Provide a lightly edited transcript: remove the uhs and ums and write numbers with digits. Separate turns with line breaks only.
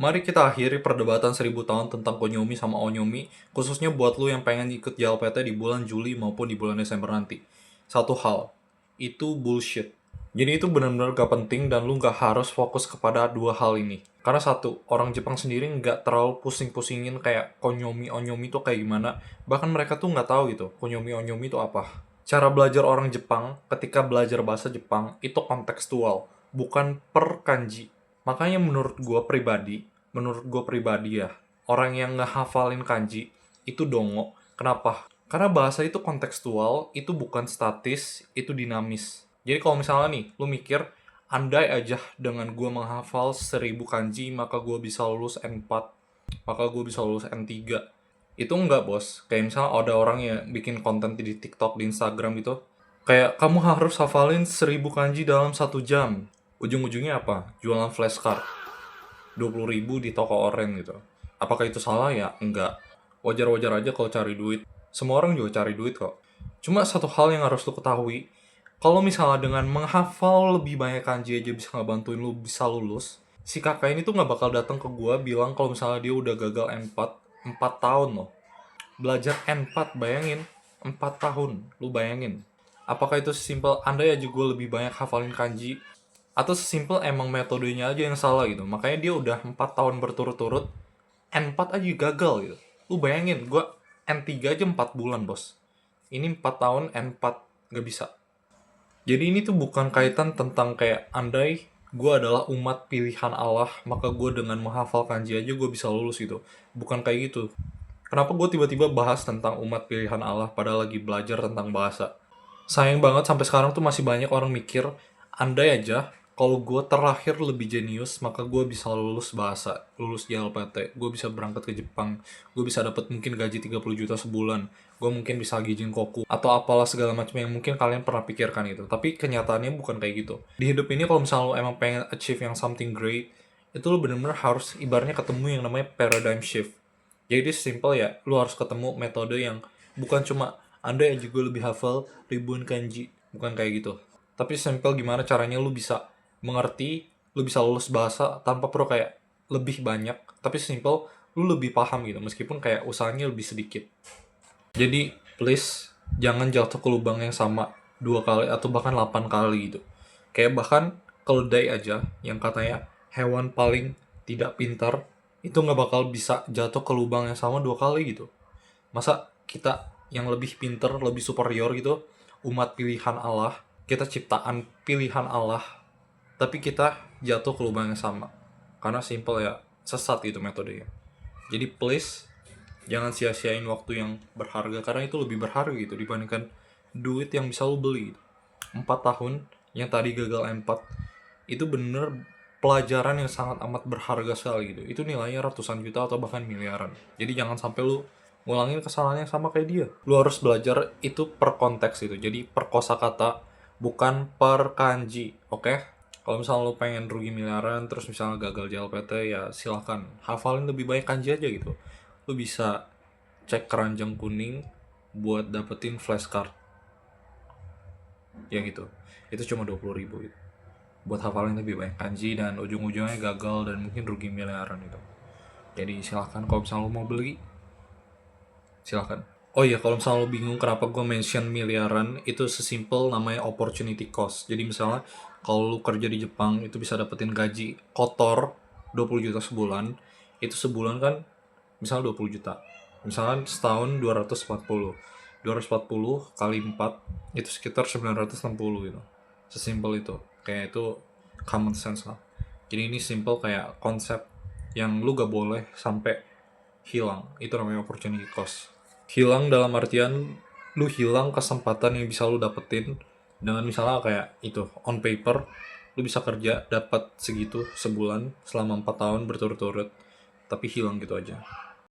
Mari kita akhiri perdebatan 1000 tahun tentang konyomi sama onyomi, khususnya buat lu yang pengen ikut JLPT di bulan Juli maupun di bulan Desember nanti. Satu hal, itu bullshit. Jadi itu benar-benar gak penting dan lu gak harus fokus kepada dua hal ini. Karena satu, orang Jepang sendiri gak terlalu pusing-pusingin kayak konyomi-onyomi itu kayak gimana. Bahkan mereka tuh gak tahu gitu, konyomi-onyomi itu apa. Cara belajar orang Jepang ketika belajar bahasa Jepang itu kontekstual, bukan per kanji. Makanya menurut gue pribadi ya, orang yang ngehafalin kanji itu dongo. Kenapa? Karena bahasa itu kontekstual, itu bukan statis, itu dinamis. Jadi kalau misalnya nih, lu mikir, andai aja dengan gue menghafal 1000 kanji, maka gue bisa lulus N4, maka gue bisa lulus N3. Itu enggak, bos. Kayak misalnya ada orang yang bikin konten di TikTok, di Instagram gitu. Kayak, kamu harus hafalin 1000 kanji dalam 1 jam. Ujung-ujungnya apa? Jualan flashcard. 20.000 di toko oren gitu. Apakah itu salah ya? Enggak. Wajar-wajar aja kalau cari duit. Semua orang juga cari duit kok. Cuma satu hal yang harus lu ketahui, kalau misalnya dengan menghafal lebih banyak kanji aja bisa ngebantuin lu bisa lulus, si kakak ini tuh nggak bakal datang ke gua bilang kalau misalnya dia udah gagal N4, 4 tahun loh. Belajar N4, bayangin. 4 tahun, lu bayangin. Apakah itu sesimpel andai aja gue lebih banyak hafalin kanji, atau sesimpel emang metodenya aja yang salah gitu. Makanya dia udah 4 tahun berturut-turut N4 aja gagal gitu. Lu bayangin, gue N3 aja 4 bulan, bos. Ini 4 tahun N4 gak bisa. Jadi ini tuh bukan kaitan tentang kayak andai gue adalah umat pilihan Allah, maka gue dengan menghafal kanji aja gue bisa lulus gitu. Bukan kayak gitu. Kenapa gue tiba-tiba bahas tentang umat pilihan Allah padahal lagi belajar tentang bahasa? Sayang banget sampai sekarang tuh masih banyak orang mikir, andai aja kalau gue terlahir lebih jenius, maka gue bisa lulus bahasa, lulus JLPT, gue bisa berangkat ke Jepang, gue bisa dapat mungkin gaji 30 juta sebulan, gue mungkin bisa gijin koku, atau apalah segala macam yang mungkin kalian pernah pikirkan itu. Tapi kenyataannya bukan kayak gitu. Di hidup ini kalau misalnya lo emang pengen achieve yang something great, itu lo bener-bener harus ibaratnya ketemu yang namanya paradigm shift. Jadi simple ya, lu harus ketemu metode yang bukan cuma anda yang juga lebih hafal ribuan kanji, bukan kayak gitu. Tapi simple gimana caranya lu bisa mengerti, lu bisa lulus bahasa tanpa perlu kayak lebih banyak, tapi simple lu lebih paham gitu, meskipun kayak usahanya lebih sedikit. Jadi please jangan jatuh ke lubang yang sama 2 kali atau bahkan 8 kali gitu. Kayak bahkan keledai aja yang katanya hewan paling tidak pintar itu nggak bakal bisa jatuh ke lubang yang sama 2 kali gitu. Masa kita yang lebih pintar, lebih superior gitu, umat pilihan Allah, kita ciptaan pilihan Allah, tapi kita jatuh ke lubang yang sama. Karena simple ya, sesat itu metodenya. Jadi please jangan sia-siain waktu yang berharga, karena itu lebih berharga gitu dibandingkan duit yang bisa lo beli. 4 tahun yang tadi gagal M4 itu bener pelajaran yang sangat amat berharga sekali gitu. Itu nilainya ratusan juta atau bahkan miliaran. Jadi jangan sampai lu ngulangin kesalahan yang sama kayak dia. Lu harus belajar itu per konteks itu. Jadi per kosakata, bukan per kanji, oke? Kalau misalnya lu pengen rugi miliaran terus misalnya gagal JLPT, ya silahkan hafalin lebih banyak kanji aja gitu. Lu bisa cek keranjang kuning buat dapetin flashcard. Ya gitu. Itu cuma 20.000 gitu. Buat hafalin lebih banyak kanji dan ujung-ujungnya gagal dan mungkin rugi miliaran itu. Jadi silahkan kalau misalnya lo mau beli, silahkan. Oh iya, kalau misalnya lo bingung kenapa gue mention miliaran, itu sesimpel namanya opportunity cost. Jadi misalnya kalau lo kerja di Jepang itu bisa dapetin gaji kotor 20 juta sebulan, itu sebulan kan misalnya 20 juta. Misalnya setahun 240 kali 4 itu sekitar 960 gitu. Sesimpel itu. Kayak itu common sense lah. Jadi ini simple kayak konsep yang lu gak boleh sampai hilang. Itu namanya opportunity cost. Hilang dalam artian lu hilang kesempatan yang bisa lu dapetin dengan misalnya kayak itu on paper lu bisa kerja dapat segitu sebulan selama 4 tahun berturut-turut, tapi hilang gitu aja.